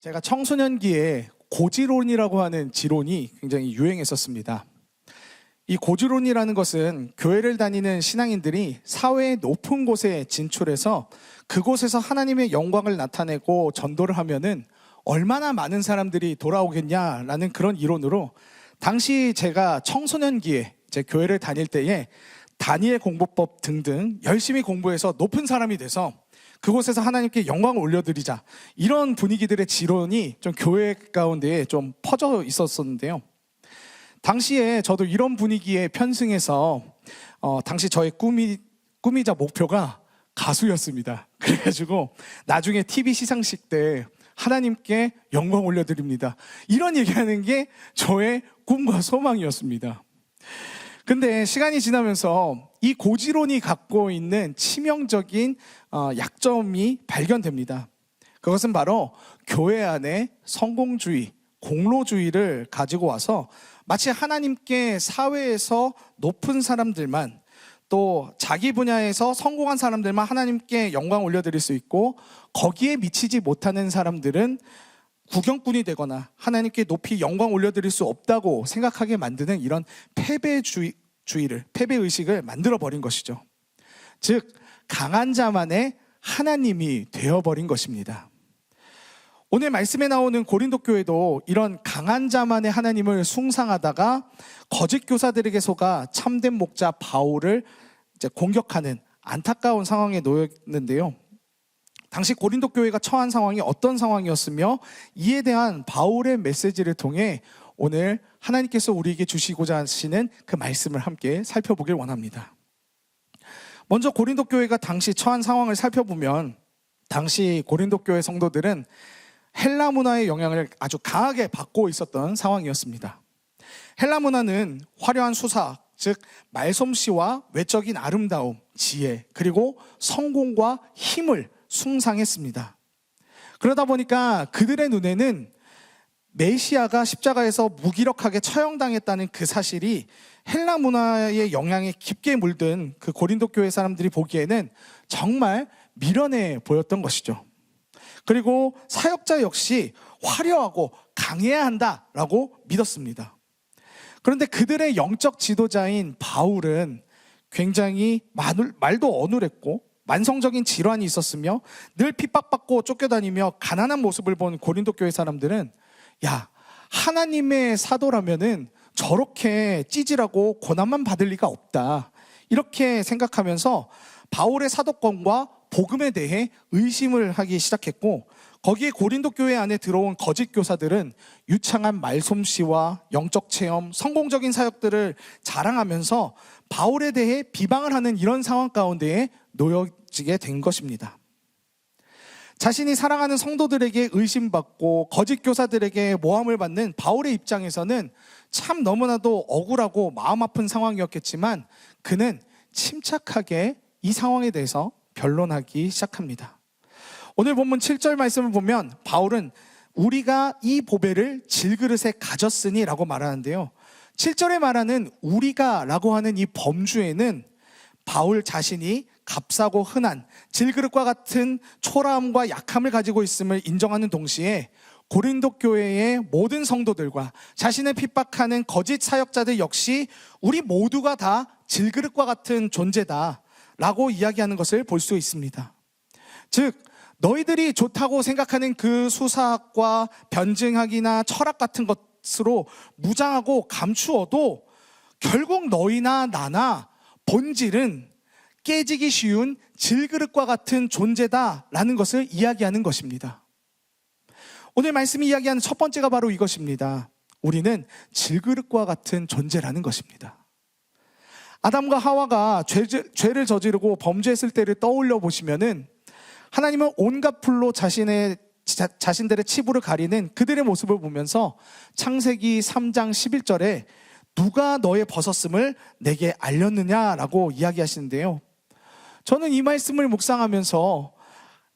제가 청소년기에 고지론이라고 하는 지론이 굉장히 유행했었습니다. 이 고지론이라는 것은 교회를 다니는 신앙인들이 사회의 높은 곳에 진출해서 그곳에서 하나님의 영광을 나타내고 전도를 하면은 얼마나 많은 사람들이 돌아오겠냐라는 그런 이론으로 당시 제가 청소년기에 제 교회를 다닐 때에 다니엘 공부법 등등 열심히 공부해서 높은 사람이 돼서 그곳에서 하나님께 영광을 올려드리자, 이런 분위기들의 지론이 좀 교회 가운데에 좀 퍼져 있었었는데요. 당시에 저도 이런 분위기에 편승해서 당시 저의 꿈이자 목표가 가수였습니다. 그래가지고 나중에 TV 시상식 때 하나님께 영광 올려드립니다, 이런 얘기하는 게 저의 꿈과 소망이었습니다. 근데 시간이 지나면서 이 고지론이 갖고 있는 치명적인 약점이 발견됩니다. 그것은 바로 교회 안에 성공주의, 공로주의를 가지고 와서 마치 하나님께 사회에서 높은 사람들만, 또 자기 분야에서 성공한 사람들만 하나님께 영광 올려드릴 수 있고, 거기에 미치지 못하는 사람들은 구경꾼이 되거나 하나님께 높이 영광 올려드릴 수 없다고 생각하게 만드는 이런 패배의식을 만들어버린 것이죠. 즉, 강한 자만의 하나님이 되어버린 것입니다. 오늘 말씀에 나오는 고린도 교회도 이런 강한 자만의 하나님을 숭상하다가 거짓 교사들에게 속아 참된 목자 바울을 공격하는 안타까운 상황에 놓였는데요. 당시 고린도 교회가 처한 상황이 어떤 상황이었으며, 이에 대한 바울의 메시지를 통해 오늘 하나님께서 우리에게 주시고자 하시는 그 말씀을 함께 살펴보길 원합니다. 먼저 고린도 교회가 당시 처한 상황을 살펴보면, 당시 고린도 교회 성도들은 헬라 문화의 영향을 아주 강하게 받고 있었던 상황이었습니다. 헬라 문화는 화려한 수사, 즉 말솜씨와 외적인 아름다움, 지혜, 그리고 성공과 힘을 숭상했습니다. 그러다 보니까 그들의 눈에는 메시아가 십자가에서 무기력하게 처형당했다는 그 사실이 헬라 문화의 영향에 깊게 물든 그 고린도 교회 사람들이 보기에는 정말 미련해 보였던 것이죠. 그리고 사역자 역시 화려하고 강해야 한다라고 믿었습니다. 그런데 그들의 영적 지도자인 바울은 굉장히 말도 어눌했고 만성적인 질환이 있었으며 늘 핍박받고 쫓겨다니며 가난한 모습을 본 고린도 교회 사람들은, 야, 하나님의 사도라면은 저렇게 찌질하고 고난만 받을 리가 없다, 이렇게 생각하면서 바울의 사도권과 복음에 대해 의심을 하기 시작했고, 거기에 고린도 교회 안에 들어온 거짓 교사들은 유창한 말솜씨와 영적 체험, 성공적인 사역들을 자랑하면서 바울에 대해 비방을 하는 이런 상황 가운데에 놓여지게 된 것입니다. 자신이 사랑하는 성도들에게 의심받고 거짓 교사들에게 모함을 받는 바울의 입장에서는 참 너무나도 억울하고 마음 아픈 상황이었겠지만, 그는 침착하게 이 상황에 대해서 변론하기 시작합니다. 오늘 본문 7절 말씀을 보면 바울은 우리가 이 보배를 질그릇에 가졌으니 라고 말하는데요. 7절에 말하는 우리가 라고 하는 이 범주에는 바울 자신이 값싸고 흔한 질그릇과 같은 초라함과 약함을 가지고 있음을 인정하는 동시에 고린도 교회의 모든 성도들과 자신을 핍박하는 거짓 사역자들 역시 우리 모두가 다 질그릇과 같은 존재다 라고 이야기하는 것을 볼 수 있습니다. 즉, 너희들이 좋다고 생각하는 그 수사학과 변증학이나 철학 같은 것으로 무장하고 감추어도 결국 너희나 나나 본질은 깨지기 쉬운 질그릇과 같은 존재다라는 것을 이야기하는 것입니다. 오늘 말씀이 이야기하는 첫 번째가 바로 이것입니다. 우리는 질그릇과 같은 존재라는 것입니다. 아담과 하와가 죄를 저지르고 범죄했을 때를 떠올려 보시면은 하나님은 온갖 풀로 자신들의 치부를 가리는 그들의 모습을 보면서 창세기 3장 11절에 누가 너의 벗었음을 내게 알렸느냐라고 이야기하시는데요. 저는 이 말씀을 묵상하면서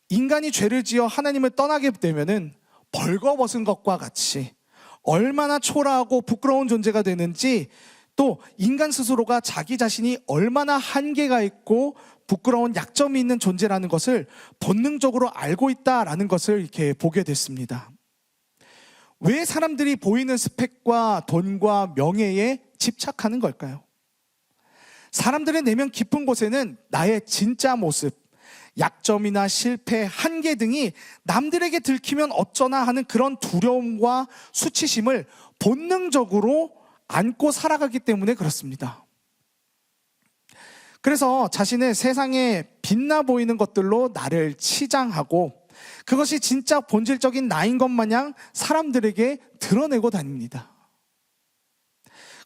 인간이 죄를 지어 하나님을 떠나게 되면은 벌거벗은 것과 같이 얼마나 초라하고 부끄러운 존재가 되는지, 또 인간 스스로가 자기 자신이 얼마나 한계가 있고 부끄러운 약점이 있는 존재라는 것을 본능적으로 알고 있다라는 것을 이렇게 보게 됐습니다. 왜 사람들이 보이는 스펙과 돈과 명예에 집착하는 걸까요? 사람들의 내면 깊은 곳에는 나의 진짜 모습, 약점이나 실패, 한계 등이 남들에게 들키면 어쩌나 하는 그런 두려움과 수치심을 본능적으로 안고 살아가기 때문에 그렇습니다. 그래서 자신의 세상에 빛나 보이는 것들로 나를 치장하고 그것이 진짜 본질적인 나인 것 마냥 사람들에게 드러내고 다닙니다.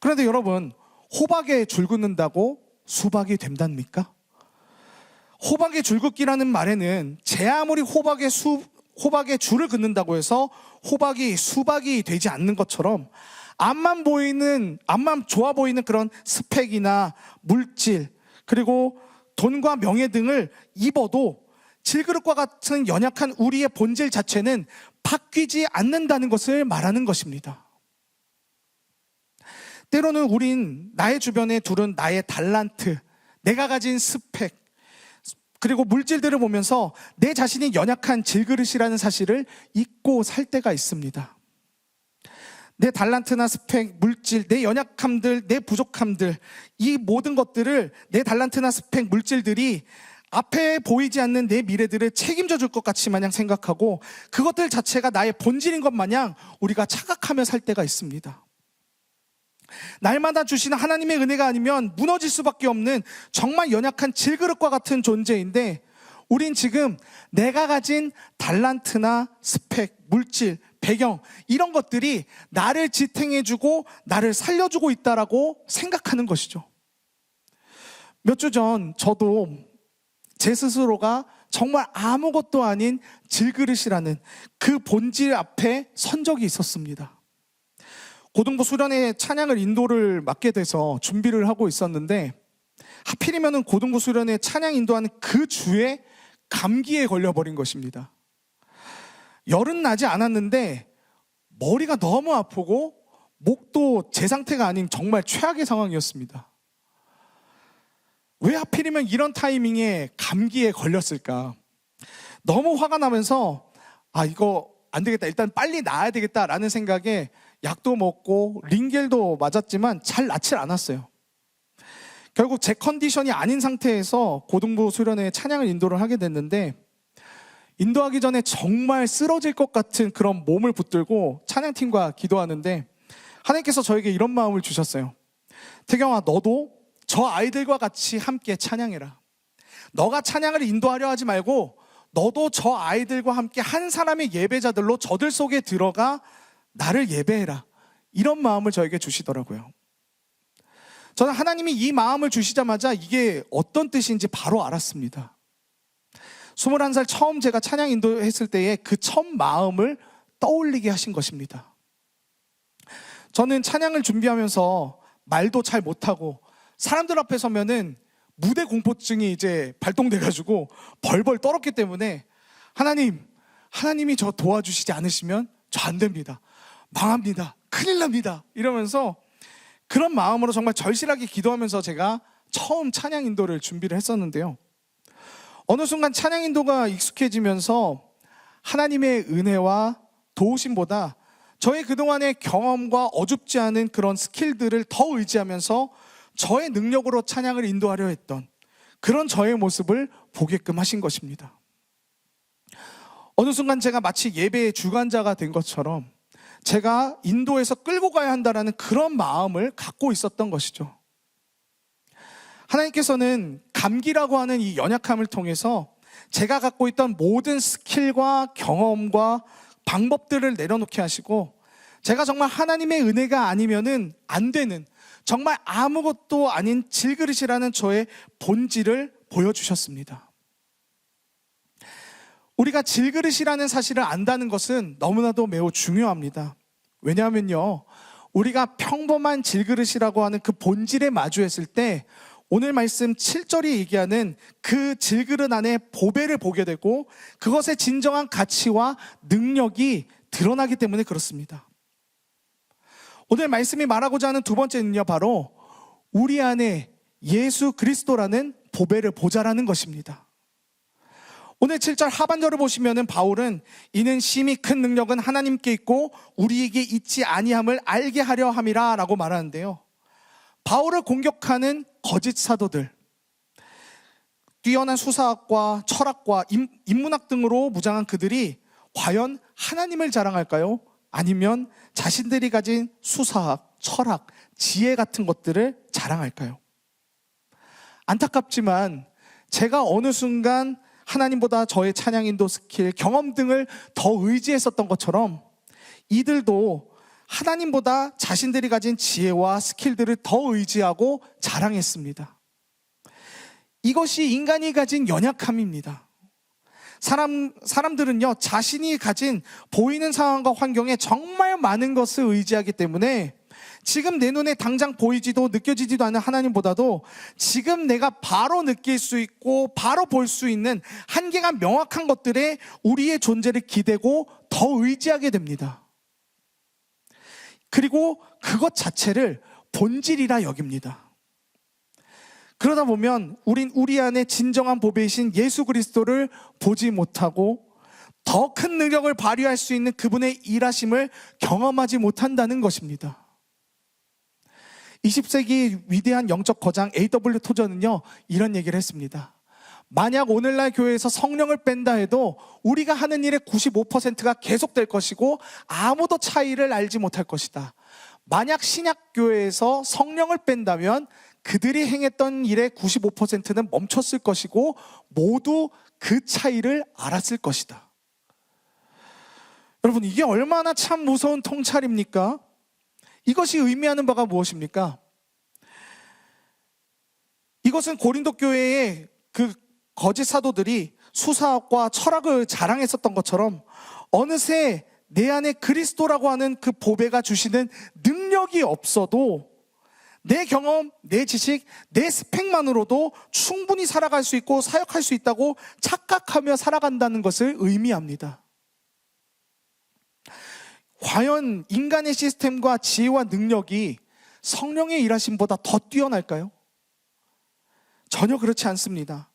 그런데 여러분, 호박에 줄 긋는다고 수박이 된답니까? 호박에 줄 긋기라는 말에는 제 아무리 호박에 줄을 긋는다고 해서 호박이 수박이 되지 않는 것처럼 앞만 좋아 보이는 그런 스펙이나 물질, 그리고 돈과 명예 등을 입어도 질그릇과 같은 연약한 우리의 본질 자체는 바뀌지 않는다는 것을 말하는 것입니다. 때로는 우린 나의 주변에 두른 나의 달란트, 내가 가진 스펙, 그리고 물질들을 보면서 내 자신이 연약한 질그릇이라는 사실을 잊고 살 때가 있습니다. 내 달란트나 스펙, 물질, 내 연약함들, 내 부족함들, 이 모든 것들을 내 달란트나 스펙, 물질들이 앞에 보이지 않는 내 미래들을 책임져 줄 것 같이 마냥 생각하고 그것들 자체가 나의 본질인 것 마냥 우리가 착각하며 살 때가 있습니다. 날마다 주시는 하나님의 은혜가 아니면 무너질 수밖에 없는 정말 연약한 질그릇과 같은 존재인데 우린 지금 내가 가진 달란트나 스펙, 물질, 배경 이런 것들이 나를 지탱해주고 나를 살려주고 있다라고 생각하는 것이죠. 몇 주 전 저도 제 스스로가 정말 아무것도 아닌 질그릇이라는 그 본질 앞에 선 적이 있었습니다. 고등부 수련회 찬양을 인도를 맡게 돼서 준비를 하고 있었는데 하필이면 고등부 수련회 찬양 인도하는 그 주에 감기에 걸려버린 것입니다. 열은 나지 않았는데 머리가 너무 아프고 목도 제 상태가 아닌 정말 최악의 상황이었습니다. 왜 하필이면 이런 타이밍에 감기에 걸렸을까? 너무 화가 나면서 이거 안 되겠다, 일단 빨리 나아야 되겠다라는 생각에 약도 먹고 링겔도 맞았지만 잘 낫질 않았어요. 결국 제 컨디션이 아닌 상태에서 고등부 수련회 찬양을 인도를 하게 됐는데 인도하기 전에 정말 쓰러질 것 같은 그런 몸을 붙들고 찬양팀과 기도하는데 하나님께서 저에게 이런 마음을 주셨어요. 태경아, 너도 저 아이들과 같이 함께 찬양해라. 너가 찬양을 인도하려 하지 말고 너도 저 아이들과 함께 한 사람의 예배자들로 저들 속에 들어가 나를 예배해라. 이런 마음을 저에게 주시더라고요. 저는 하나님이 이 마음을 주시자마자 이게 어떤 뜻인지 바로 알았습니다. 21살 처음 제가 찬양 인도했을 때의 그 첫 마음을 떠올리게 하신 것입니다. 저는 찬양을 준비하면서 말도 잘 못하고 사람들 앞에 서면은 무대 공포증이 이제 발동돼가지고 벌벌 떨었기 때문에 하나님이 저 도와주시지 않으시면 저 안 됩니다. 망합니다. 큰일 납니다. 이러면서 그런 마음으로 정말 절실하게 기도하면서 제가 처음 찬양 인도를 준비를 했었는데요. 어느 순간 찬양 인도가 익숙해지면서 하나님의 은혜와 도우심보다 저의 그동안의 경험과 어줍지 않은 그런 스킬들을 더 의지하면서 저의 능력으로 찬양을 인도하려 했던 그런 저의 모습을 보게끔 하신 것입니다. 어느 순간 제가 마치 예배의 주관자가 된 것처럼 제가 인도에서 끌고 가야 한다는 그런 마음을 갖고 있었던 것이죠. 하나님께서는 감기라고 하는 이 연약함을 통해서 제가 갖고 있던 모든 스킬과 경험과 방법들을 내려놓게 하시고 제가 정말 하나님의 은혜가 아니면은 안 되는 정말 아무것도 아닌 질그릇이라는 저의 본질을 보여주셨습니다. 우리가 질그릇이라는 사실을 안다는 것은 너무나도 매우 중요합니다. 왜냐하면요, 우리가 평범한 질그릇이라고 하는 그 본질에 마주했을 때 오늘 말씀 7절이 얘기하는 그 질그릇 안에 보배를 보게 되고 그것의 진정한 가치와 능력이 드러나기 때문에 그렇습니다. 오늘 말씀이 말하고자 하는 두 번째는요, 바로 우리 안에 예수 그리스도라는 보배를 보자라는 것입니다. 오늘 7절 하반절을 보시면은 바울은 이는 심히 큰 능력은 하나님께 있고 우리에게 있지 아니함을 알게 하려 함이라 라고 말하는데요. 바울을 공격하는 거짓 사도들, 뛰어난 수사학과 철학과 인문학 등으로 무장한 그들이 과연 하나님을 자랑할까요? 아니면 자신들이 가진 수사학, 철학, 지혜 같은 것들을 자랑할까요? 안타깝지만 제가 어느 순간 하나님보다 저의 찬양인도 스킬, 경험 등을 더 의지했었던 것처럼 이들도 하나님보다 자신들이 가진 지혜와 스킬들을 더 의지하고 자랑했습니다. 이것이 인간이 가진 연약함입니다. 사람들은요, 자신이 가진 보이는 상황과 환경에 정말 많은 것을 의지하기 때문에 지금 내 눈에 당장 보이지도 느껴지지도 않는 하나님보다도 지금 내가 바로 느낄 수 있고 바로 볼 수 있는 한계가 명확한 것들에 우리의 존재를 기대고 더 의지하게 됩니다. 그리고 그것 자체를 본질이라 여깁니다. 그러다 보면 우린 우리 안에 진정한 보배이신 예수 그리스도를 보지 못하고 더 큰 능력을 발휘할 수 있는 그분의 일하심을 경험하지 못한다는 것입니다. 20세기 위대한 영적 거장 A.W. 토저는요, 이런 얘기를 했습니다. 만약 오늘날 교회에서 성령을 뺀다 해도 우리가 하는 일의 95%가 계속될 것이고 아무도 차이를 알지 못할 것이다. 만약 신약교회에서 성령을 뺀다면 그들이 행했던 일의 95%는 멈췄을 것이고 모두 그 차이를 알았을 것이다. 여러분, 이게 얼마나 참 무서운 통찰입니까? 이것이 의미하는 바가 무엇입니까? 이것은 고린도 교회의 그 거짓 사도들이 수사학과 철학을 자랑했었던 것처럼 어느새 내 안에 그리스도라고 하는 그 보배가 주시는 능력이 없어도 내 경험, 내 지식, 내 스펙만으로도 충분히 살아갈 수 있고 사역할 수 있다고 착각하며 살아간다는 것을 의미합니다. 과연 인간의 시스템과 지혜와 능력이 성령의 일하심보다 더 뛰어날까요? 전혀 그렇지 않습니다.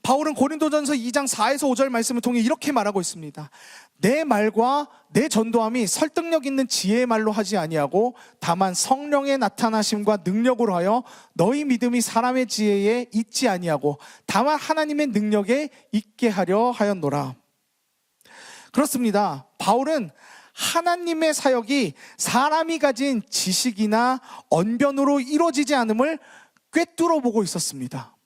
바울은 고린도전서 2장 4에서 5절 말씀을 통해 이렇게 말하고 있습니다. 내 말과 내 전도함이 설득력 있는 지혜의 말로 하지 아니하고 다만 성령의 나타나심과 능력으로 하여 너희 믿음이 사람의 지혜에 있지 아니하고 다만 하나님의 능력에 있게 하려 하였노라. 그렇습니다. 바울은 하나님의 사역이 사람이 가진 지식이나 언변으로 이루어지지 않음을 꿰뚫어 보고 있었습니다.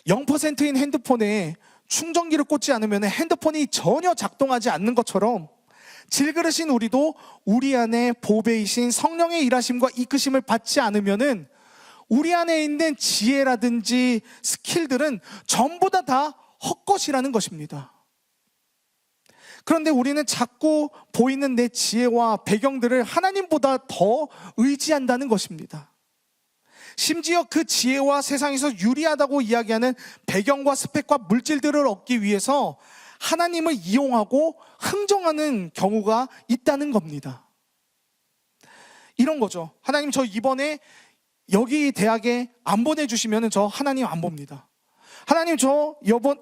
0%인 핸드폰에 충전기를 꽂지 않으면 핸드폰이 전혀 작동하지 않는 것처럼 질그릇인 우리도 우리 안에 보배이신 성령의 일하심과 이끄심을 받지 않으면 우리 안에 있는 지혜라든지 스킬들은 전부 다 헛것이라는 것입니다. 그런데 우리는 자꾸 보이는 내 지혜와 배경들을 하나님보다 더 의지한다는 것입니다. 심지어 그 지혜와 세상에서 유리하다고 이야기하는 배경과 스펙과 물질들을 얻기 위해서 하나님을 이용하고 흥정하는 경우가 있다는 겁니다. 이런 거죠. 하나님, 저 이번에 여기 대학에 안 보내주시면 저 하나님 안 봅니다. 하나님, 저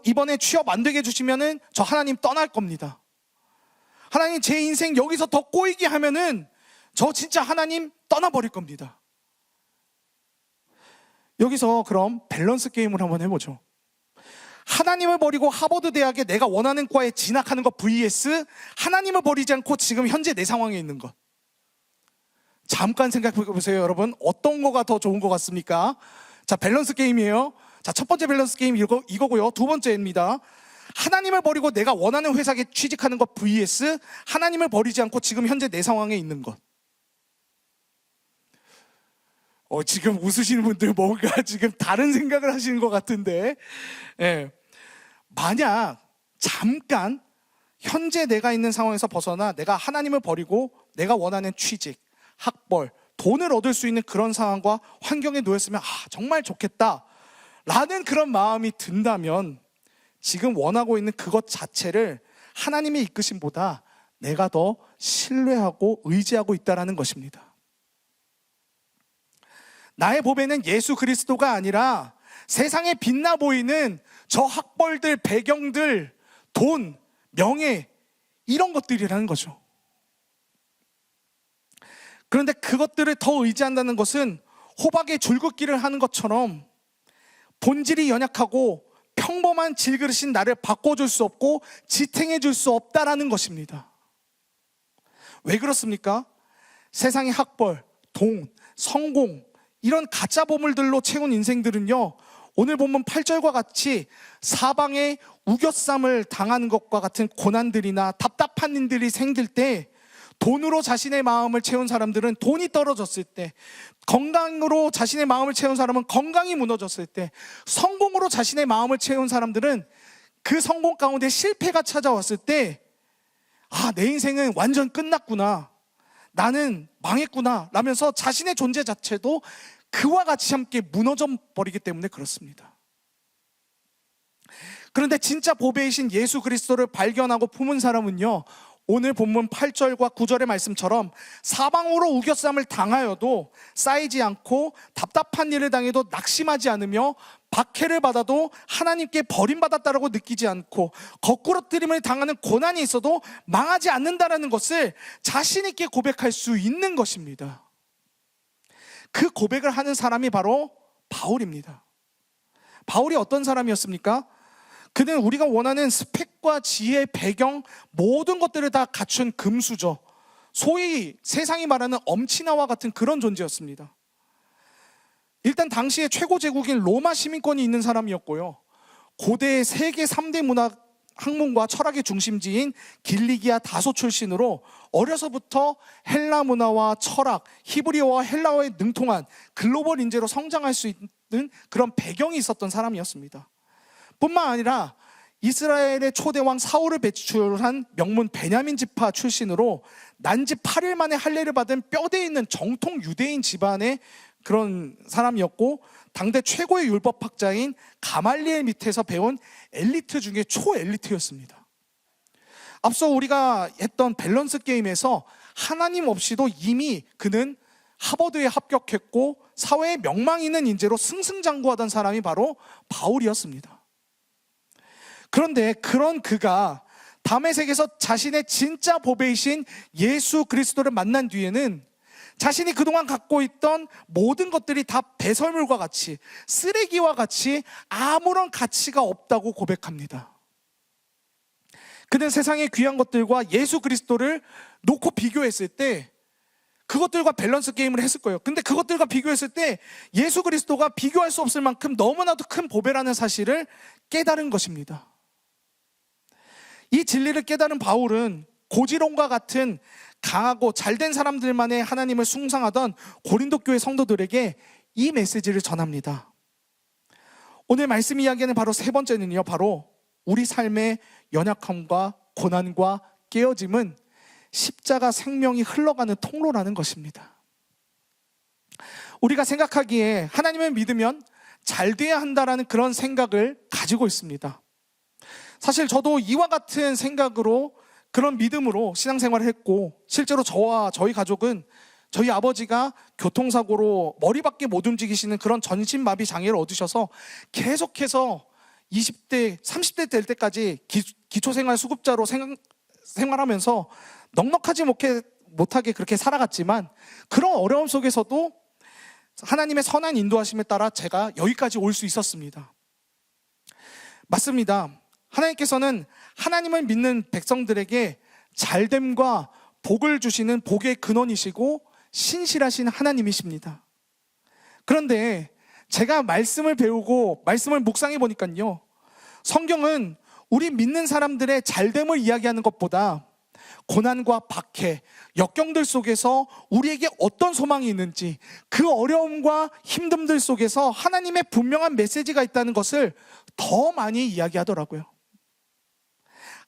이번에 취업 안 되게 해주시면 저 하나님 떠날 겁니다. 하나님, 제 인생 여기서 더 꼬이게 하면은 저 진짜 하나님 떠나버릴 겁니다. 여기서 그럼 밸런스 게임을 한번 해보죠. 하나님을 버리고 하버드 대학에 내가 원하는 과에 진학하는 것 vs 하나님을 버리지 않고 지금 현재 내 상황에 있는 것. 잠깐 생각해 보세요, 여러분. 어떤 거가 더 좋은 것 같습니까? 자, 밸런스 게임이에요. 자, 첫 번째 밸런스 게임 이거고요. 두 번째입니다. 하나님을 버리고 내가 원하는 회사에 취직하는 것 vs 하나님을 버리지 않고 지금 현재 내 상황에 있는 것. 지금 웃으시는 분들 뭔가 지금 다른 생각을 하시는 것 같은데, 만약 잠깐 현재 내가 있는 상황에서 벗어나 내가 하나님을 버리고 내가 원하는 취직, 학벌, 돈을 얻을 수 있는 그런 상황과 환경에 놓였으면 정말 좋겠다 라는 그런 마음이 든다면 지금 원하고 있는 그것 자체를 하나님의 이끄심보다 내가 더 신뢰하고 의지하고 있다는 것입니다. 나의 보배는 예수 그리스도가 아니라 세상에 빛나 보이는 저 학벌들, 배경들, 돈, 명예, 이런 것들이라는 거죠. 그런데 그것들을 더 의지한다는 것은 호박에 줄긋기를 하는 것처럼 본질이 연약하고 평범한 질그릇인 나를 바꿔줄 수 없고 지탱해줄 수 없다라는 것입니다. 왜 그렇습니까? 세상의 학벌, 돈, 성공, 이런 가짜 보물들로 채운 인생들은요, 오늘 본문 8절과 같이 사방에 우겨쌈을 당하는 것과 같은 고난들이나 답답한 일들이 생길 때, 돈으로 자신의 마음을 채운 사람들은 돈이 떨어졌을 때, 건강으로 자신의 마음을 채운 사람은 건강이 무너졌을 때, 성공으로 자신의 마음을 채운 사람들은 그 성공 가운데 실패가 찾아왔을 때, 아, 내 인생은 완전 끝났구나, 나는 망했구나 라면서 자신의 존재 자체도 그와 같이 함께 무너져 버리기 때문에 그렇습니다. 그런데 진짜 보배이신 예수 그리스도를 발견하고 품은 사람은요, 오늘 본문 8절과 9절의 말씀처럼 사방으로 우겨쌈을 당하여도 쌓이지 않고 답답한 일을 당해도 낙심하지 않으며 박해를 받아도 하나님께 버림받았다라고 느끼지 않고 거꾸러뜨림을 당하는 고난이 있어도 망하지 않는다라는 것을 자신 있게 고백할 수 있는 것입니다. 그 고백을 하는 사람이 바로 바울입니다. 바울이 어떤 사람이었습니까? 그는 우리가 원하는 스펙과 지혜, 배경, 모든 것들을 다 갖춘 금수저, 소위 세상이 말하는 엄친아와 같은 그런 존재였습니다. 일단 당시에 최고 제국인 로마 시민권이 있는 사람이었고요, 고대 세계 3대 문학 학문과 철학의 중심지인 길리기아 다소 출신으로 어려서부터 헬라 문화와 철학, 히브리어와 헬라어에 능통한 글로벌 인재로 성장할 수 있는 그런 배경이 있었던 사람이었습니다. 뿐만 아니라 이스라엘의 초대왕 사울을 배출한 명문 베냐민 지파 출신으로 난지 8일 만에 할례를 받은 뼈대 있는 정통 유대인 집안의 그런 사람이었고, 당대 최고의 율법학자인 가말리엘 밑에서 배운 엘리트 중에 초엘리트였습니다. 앞서 우리가 했던 밸런스 게임에서 하나님 없이도 이미 그는 하버드에 합격했고 사회에 명망 있는 인재로 승승장구하던 사람이 바로 바울이었습니다. 그런데 그런 그가 다메섹에서 자신의 진짜 보배이신 예수 그리스도를 만난 뒤에는 자신이 그동안 갖고 있던 모든 것들이 다 배설물과 같이, 쓰레기와 같이 아무런 가치가 없다고 고백합니다. 그는 세상의 귀한 것들과 예수 그리스도를 놓고 비교했을 때 그것들과 밸런스 게임을 했을 거예요. 근데 그것들과 비교했을 때 예수 그리스도가 비교할 수 없을 만큼 너무나도 큰 보배라는 사실을 깨달은 것입니다. 이 진리를 깨달은 바울은 고지론과 같은 강하고 잘된 사람들만의 하나님을 숭상하던 고린도 교회 성도들에게 이 메시지를 전합니다. 오늘 말씀 이야기는 바로 세 번째는요, 바로 우리 삶의 연약함과 고난과 깨어짐은 십자가 생명이 흘러가는 통로라는 것입니다. 우리가 생각하기에 하나님을 믿으면 잘 돼야 한다라는 그런 생각을 가지고 있습니다. 사실 저도 이와 같은 생각으로, 그런 믿음으로 신앙생활을 했고, 실제로 저와 저희 가족은 저희 아버지가 교통사고로 머리밖에 못 움직이시는 그런 전신마비 장애를 얻으셔서 계속해서 20대, 30대 될 때까지 기초생활 수급자로 생활하면서 넉넉하지 못하게 그렇게 살아갔지만, 그런 어려움 속에서도 하나님의 선한 인도하심에 따라 제가 여기까지 올 수 있었습니다. 맞습니다. 하나님께서는 하나님을 믿는 백성들에게 잘됨과 복을 주시는 복의 근원이시고 신실하신 하나님이십니다. 그런데 제가 말씀을 배우고 말씀을 묵상해 보니까요, 성경은 우리 믿는 사람들의 잘됨을 이야기하는 것보다 고난과 박해, 역경들 속에서 우리에게 어떤 소망이 있는지, 그 어려움과 힘듦들 속에서 하나님의 분명한 메시지가 있다는 것을 더 많이 이야기하더라고요.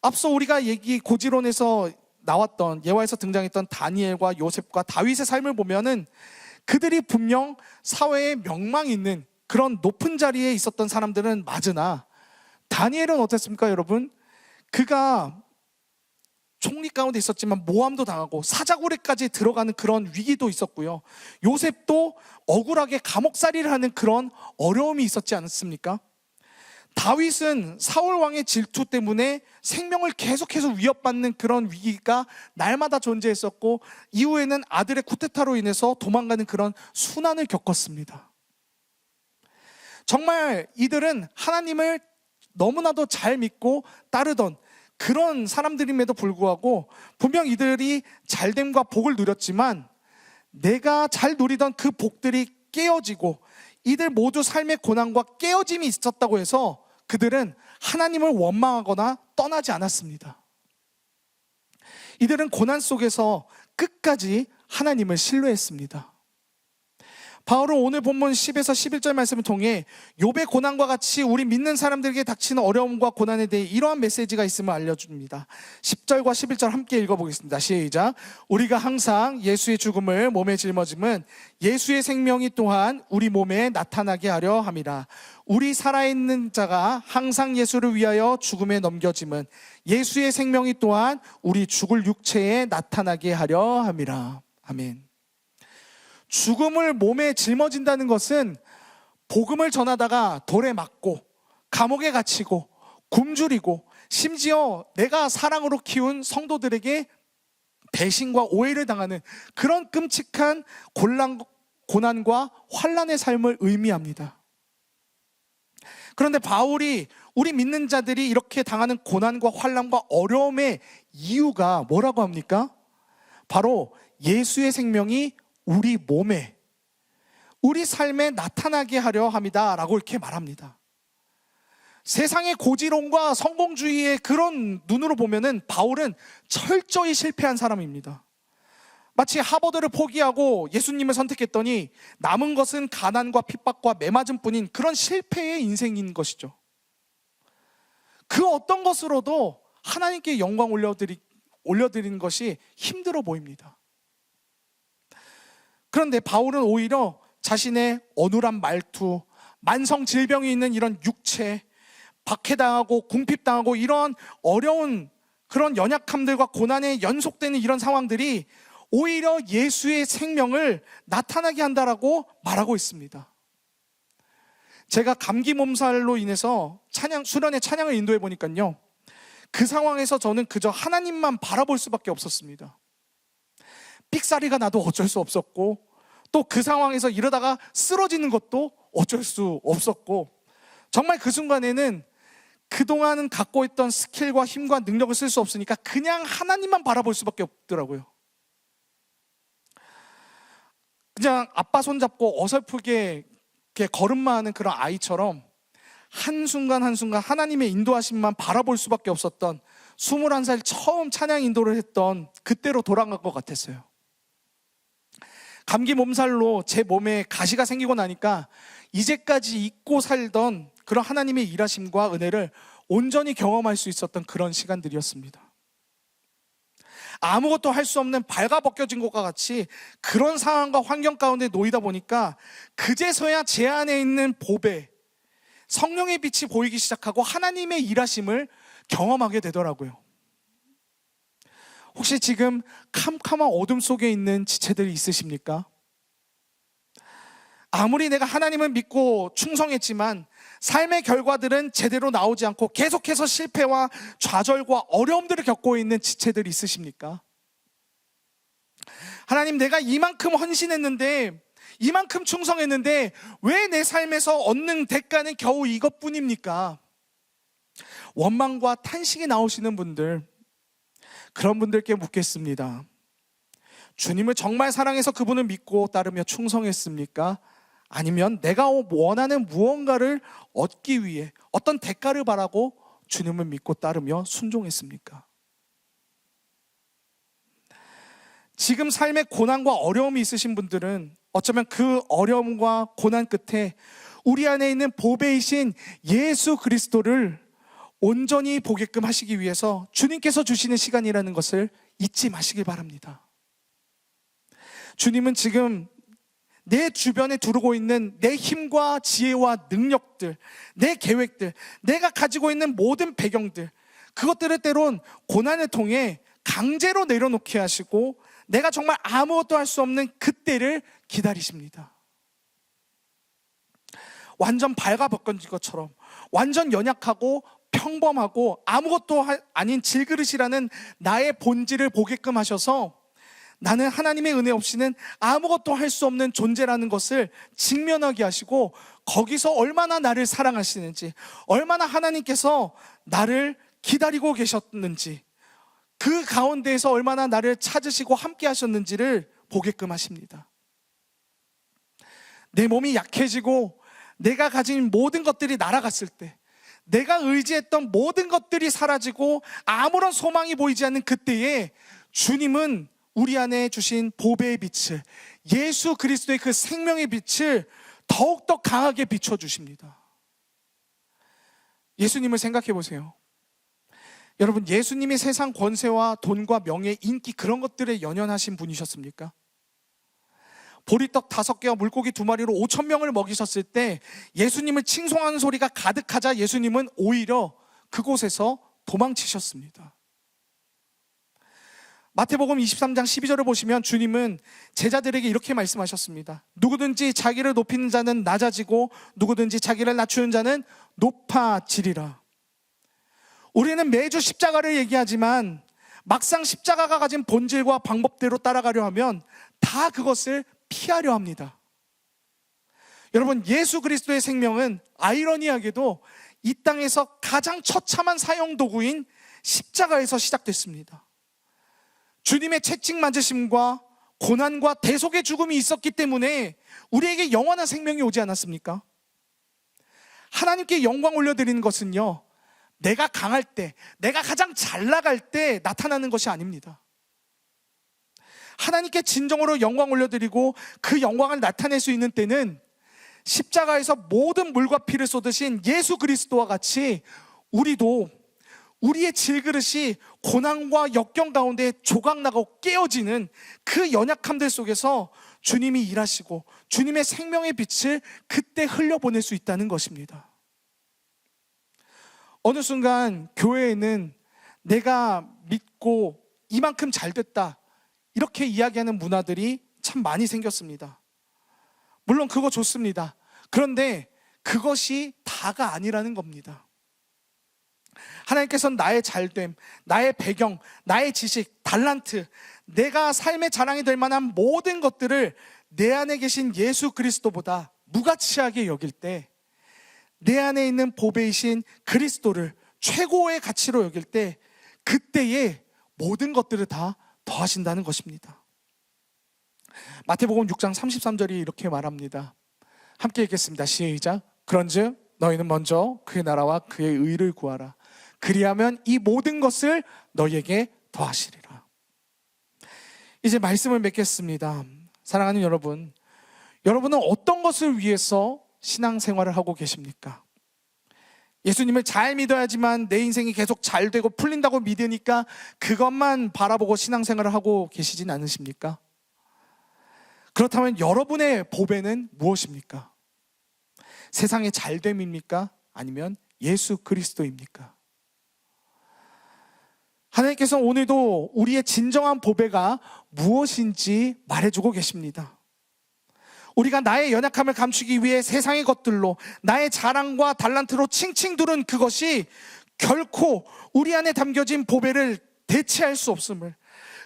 앞서 우리가 고지론에서 나왔던, 예화에서 등장했던 다니엘과 요셉과 다윗의 삶을 보면은 그들이 분명 사회에 명망 있는 그런 높은 자리에 있었던 사람들은 맞으나, 다니엘은 어땠습니까, 여러분? 그가 총리 가운데 있었지만 모함도 당하고 사자굴에까지 들어가는 그런 위기도 있었고요. 요셉도 억울하게 감옥살이를 하는 그런 어려움이 있었지 않습니까? 다윗은 사울 왕의 질투 때문에 생명을 계속해서 위협받는 그런 위기가 날마다 존재했었고, 이후에는 아들의 쿠데타로 인해서 도망가는 그런 순환을 겪었습니다. 정말 이들은 하나님을 너무나도 잘 믿고 따르던 그런 사람들임에도 불구하고 분명 이들이 잘됨과 복을 누렸지만, 내가 잘 누리던 그 복들이 깨어지고 이들 모두 삶의 고난과 깨어짐이 있었다고 해서 그들은 하나님을 원망하거나 떠나지 않았습니다. 이들은 고난 속에서 끝까지 하나님을 신뢰했습니다. 바울은 오늘 본문 10에서 11절 말씀을 통해 욥의 고난과 같이 우리 믿는 사람들에게 닥치는 어려움과 고난에 대해 이러한 메시지가 있음을 알려줍니다. 10절과 11절 함께 읽어보겠습니다. 시작. 우리가 항상 예수의 죽음을 몸에 짊어짐은 예수의 생명이 또한 우리 몸에 나타나게 하려 함이라. 우리 살아있는 자가 항상 예수를 위하여 죽음에 넘겨짐은 예수의 생명이 또한 우리 죽을 육체에 나타나게 하려 함이라. 아멘. 죽음을 몸에 짊어진다는 것은 복음을 전하다가 돌에 맞고 감옥에 갇히고 굶주리고 심지어 내가 사랑으로 키운 성도들에게 배신과 오해를 당하는 그런 끔찍한 고난과 환난의 삶을 의미합니다. 그런데 바울이 우리 믿는 자들이 이렇게 당하는 고난과 환난과 어려움의 이유가 뭐라고 합니까? 바로 예수의 생명이 우리 몸에, 우리 삶에 나타나게 하려 합니다 라고 이렇게 말합니다. 세상의 고지론과 성공주의의 그런 눈으로 보면은 바울은 철저히 실패한 사람입니다. 마치 하버드를 포기하고 예수님을 선택했더니 남은 것은 가난과 핍박과 매맞음 뿐인 그런 실패의 인생인 것이죠. 그 어떤 것으로도 하나님께 영광 올려드리는 것이 힘들어 보입니다. 그런데 바울은 오히려 자신의 어눌한 말투, 만성 질병이 있는 이런 육체, 박해당하고 궁핍당하고 이런 어려운 그런 연약함들과 고난에 연속되는 이런 상황들이 오히려 예수의 생명을 나타나게 한다라고 말하고 있습니다. 제가 감기 몸살로 인해서 수련회 찬양을 인도해 보니까요, 그 상황에서 저는 그저 하나님만 바라볼 수밖에 없었습니다. 삑사리가 나도 어쩔 수 없었고, 또 그 상황에서 이러다가 쓰러지는 것도 어쩔 수 없었고, 정말 그 순간에는 그동안은 갖고 있던 스킬과 힘과 능력을 쓸 수 없으니까 그냥 하나님만 바라볼 수밖에 없더라고요. 그냥 아빠 손잡고 어설프게 걸음만 하는 그런 아이처럼 한순간 한순간 하나님의 인도하심만 바라볼 수밖에 없었던 21살 처음 찬양 인도를 했던 그때로 돌아간 것 같았어요. 감기 몸살로 제 몸에 가시가 생기고 나니까 이제까지 잊고 살던 그런 하나님의 일하심과 은혜를 온전히 경험할 수 있었던 그런 시간들이었습니다. 아무것도 할 수 없는 발가벗겨진 것과 같이 그런 상황과 환경 가운데 놓이다 보니까 그제서야 제 안에 있는 보배, 성령의 빛이 보이기 시작하고 하나님의 일하심을 경험하게 되더라고요. 혹시 지금 캄캄한 어둠 속에 있는 지체들이 있으십니까? 아무리 내가 하나님을 믿고 충성했지만 삶의 결과들은 제대로 나오지 않고 계속해서 실패와 좌절과 어려움들을 겪고 있는 지체들이 있으십니까? 하나님, 내가 이만큼 헌신했는데, 이만큼 충성했는데 왜 내 삶에서 얻는 대가는 겨우 이것뿐입니까? 원망과 탄식이 나오시는 분들, 그런 분들께 묻겠습니다. 주님을 정말 사랑해서 그분을 믿고 따르며 충성했습니까? 아니면 내가 원하는 무언가를 얻기 위해 어떤 대가를 바라고 주님을 믿고 따르며 순종했습니까? 지금 삶의 고난과 어려움이 있으신 분들은 어쩌면 그 어려움과 고난 끝에 우리 안에 있는 보배이신 예수 그리스도를 온전히 보게끔 하시기 위해서 주님께서 주시는 시간이라는 것을 잊지 마시길 바랍니다. 주님은 지금 내 주변에 두르고 있는 내 힘과 지혜와 능력들, 내 계획들, 내가 가지고 있는 모든 배경들, 그것들을 때론 고난을 통해 강제로 내려놓게 하시고 내가 정말 아무것도 할 수 없는 그때를 기다리십니다. 완전 발가벗겨진 것처럼, 완전 연약하고 평범하고 아무것도 아닌 질그릇이라는 나의 본질을 보게끔 하셔서 나는 하나님의 은혜 없이는 아무것도 할 수 없는 존재라는 것을 직면하게 하시고, 거기서 얼마나 나를 사랑하시는지, 얼마나 하나님께서 나를 기다리고 계셨는지, 그 가운데에서 얼마나 나를 찾으시고 함께 하셨는지를 보게끔 하십니다. 내 몸이 약해지고 내가 가진 모든 것들이 날아갔을 때, 내가 의지했던 모든 것들이 사라지고 아무런 소망이 보이지 않는 그때에 주님은 우리 안에 주신 보배의 빛을, 예수 그리스도의 그 생명의 빛을 더욱더 강하게 비춰주십니다. 예수님을 생각해 보세요. 여러분, 예수님이 세상 권세와 돈과 명예, 인기, 그런 것들에 연연하신 분이셨습니까? 보리떡 5개와 물고기 2마리로 5,000명을 먹이셨을 때 예수님을 칭송하는 소리가 가득하자 예수님은 오히려 그곳에서 도망치셨습니다. 마태복음 23장 12절을 보시면 주님은 제자들에게 이렇게 말씀하셨습니다. 누구든지 자기를 높이는 자는 낮아지고 누구든지 자기를 낮추는 자는 높아지리라. 우리는 매주 십자가를 얘기하지만 막상 십자가가 가진 본질과 방법대로 따라가려 하면 다 그것을 피하려 합니다. 여러분, 예수 그리스도의 생명은 아이러니하게도 이 땅에서 가장 처참한 사형 도구인 십자가에서 시작됐습니다. 주님의 채찍 맞으심과 고난과 대속의 죽음이 있었기 때문에 우리에게 영원한 생명이 오지 않았습니까? 하나님께 영광 올려드리는 것은요, 내가 강할 때, 내가 가장 잘 나갈 때 나타나는 것이 아닙니다. 하나님께 진정으로 영광 올려드리고 그 영광을 나타낼 수 있는 때는 십자가에서 모든 물과 피를 쏟으신 예수 그리스도와 같이 우리도 우리의 질그릇이 고난과 역경 가운데 조각나고 깨어지는 그 연약함들 속에서 주님이 일하시고 주님의 생명의 빛을 그때 흘려보낼 수 있다는 것입니다. 어느 순간 교회에는 내가 믿고 이만큼 잘 됐다, 이렇게 이야기하는 문화들이 참 많이 생겼습니다. 물론 그거 좋습니다. 그런데 그것이 다가 아니라는 겁니다. 하나님께서는 나의 잘됨, 나의 배경, 나의 지식, 달란트, 내가 삶의 자랑이 될 만한 모든 것들을 내 안에 계신 예수 그리스도보다 무가치하게 여길 때, 내 안에 있는 보배이신 그리스도를 최고의 가치로 여길 때, 그때에 모든 것들을 다 더하신다는 것입니다. 마태복음 6장 33절이 이렇게 말합니다. 함께 읽겠습니다. 시작. 그런즉 너희는 먼저 그의 나라와 그의 의를 구하라. 그리하면 이 모든 것을 너희에게 더하시리라. 이제 말씀을 맺겠습니다. 사랑하는 여러분, 여러분은 어떤 것을 위해서 신앙생활을 하고 계십니까? 예수님을 잘 믿어야지만 내 인생이 계속 잘 되고 풀린다고 믿으니까 그것만 바라보고 신앙생활을 하고 계시진 않으십니까? 그렇다면 여러분의 보배는 무엇입니까? 세상의 잘됨입니까? 아니면 예수 그리스도입니까? 하나님께서 오늘도 우리의 진정한 보배가 무엇인지 말해주고 계십니다. 우리가 나의 연약함을 감추기 위해 세상의 것들로, 나의 자랑과 달란트로 칭칭 두른 그것이 결코 우리 안에 담겨진 보배를 대체할 수 없음을,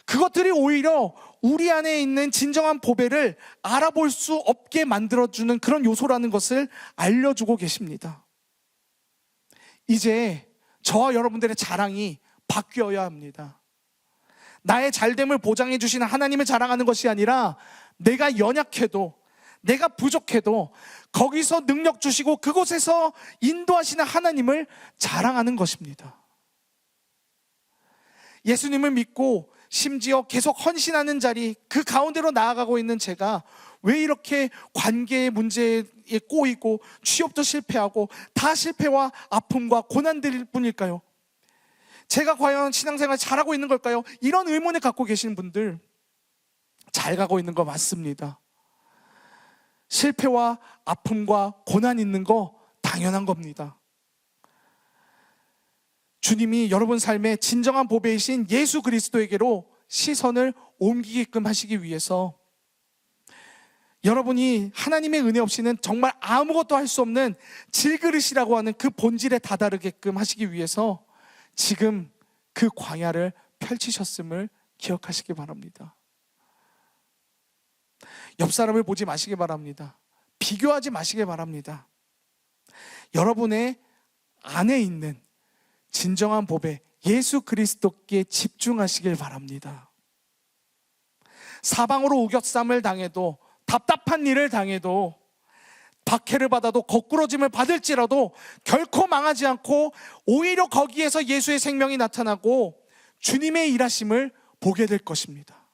그것들이 오히려 우리 안에 있는 진정한 보배를 알아볼 수 없게 만들어주는 그런 요소라는 것을 알려주고 계십니다. 이제 저와 여러분들의 자랑이 바뀌어야 합니다. 나의 잘됨을 보장해 주시는 하나님을 자랑하는 것이 아니라 내가 연약해도, 내가 부족해도 거기서 능력 주시고 그곳에서 인도하시는 하나님을 자랑하는 것입니다. 예수님을 믿고 심지어 계속 헌신하는 자리, 그 가운데로 나아가고 있는 제가 왜 이렇게 관계의 문제에 꼬이고 취업도 실패하고 다 실패와 아픔과 고난들일 뿐일까요? 제가 과연 신앙생활 잘하고 있는 걸까요? 이런 의문을 갖고 계시는 분들, 잘 가고 있는 거 맞습니다. 실패와 아픔과 고난 있는 거 당연한 겁니다. 주님이 여러분 삶의 진정한 보배이신 예수 그리스도에게로 시선을 옮기게끔 하시기 위해서 여러분이 하나님의 은혜 없이는 정말 아무것도 할 수 없는 질그릇이라고 하는 그 본질에 다다르게끔 하시기 위해서 지금 그 광야를 펼치셨음을 기억하시기 바랍니다. 옆 사람을 보지 마시기 바랍니다. 비교하지 마시기 바랍니다. 여러분의 안에 있는 진정한 보배 예수 그리스도께 집중하시길 바랍니다. 사방으로 우겨쌈을 당해도, 답답한 일을 당해도, 박해를 받아도, 거꾸러짐을 받을지라도 결코 망하지 않고 오히려 거기에서 예수의 생명이 나타나고 주님의 일하심을 보게 될 것입니다.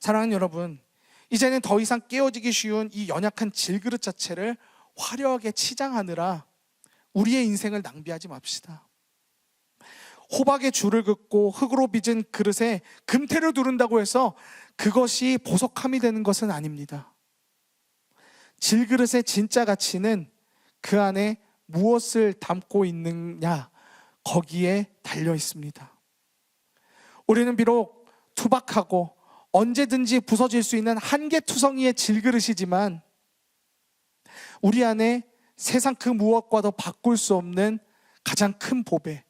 사랑하는 여러분, 이제는 더 이상 깨어지기 쉬운 이 연약한 질그릇 자체를 화려하게 치장하느라 우리의 인생을 낭비하지 맙시다. 호박에 줄을 긋고 흙으로 빚은 그릇에 금태를 두른다고 해서 그것이 보석함이 되는 것은 아닙니다. 질그릇의 진짜 가치는 그 안에 무엇을 담고 있느냐, 거기에 달려 있습니다. 우리는 비록 투박하고 언제든지 부서질 수 있는 한개투성이의 질그릇이지만 우리 안에 세상 그 무엇과도 바꿀 수 없는 가장 큰 보배,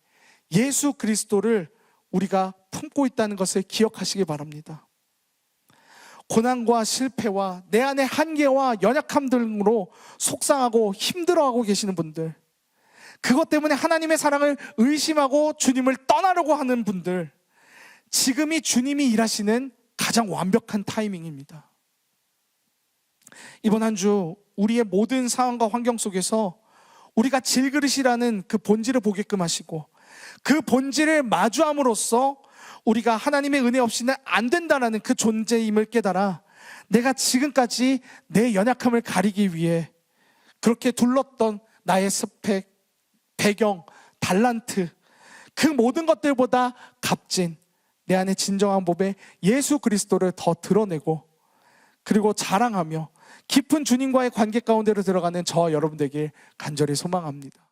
예수 그리스도를 우리가 품고 있다는 것을 기억하시기 바랍니다. 고난과 실패와 내 안의 한계와 연약함 등으로 속상하고 힘들어하고 계시는 분들, 그것 때문에 하나님의 사랑을 의심하고 주님을 떠나려고 하는 분들, 지금이 주님이 일하시는 가장 완벽한 타이밍입니다. 이번 한 주 우리의 모든 상황과 환경 속에서 우리가 질그릇이라는 그 본질을 보게끔 하시고, 그 본질을 마주함으로써 우리가 하나님의 은혜 없이는 안 된다라는 그 존재임을 깨달아 내가 지금까지 내 연약함을 가리기 위해 그렇게 둘렀던 나의 스펙, 배경, 달란트, 그 모든 것들보다 값진 내 안에 진정한 보배 예수 그리스도를 더 드러내고, 그리고 자랑하며 깊은 주님과의 관계 가운데로 들어가는 저와 여러분 되길 간절히 소망합니다.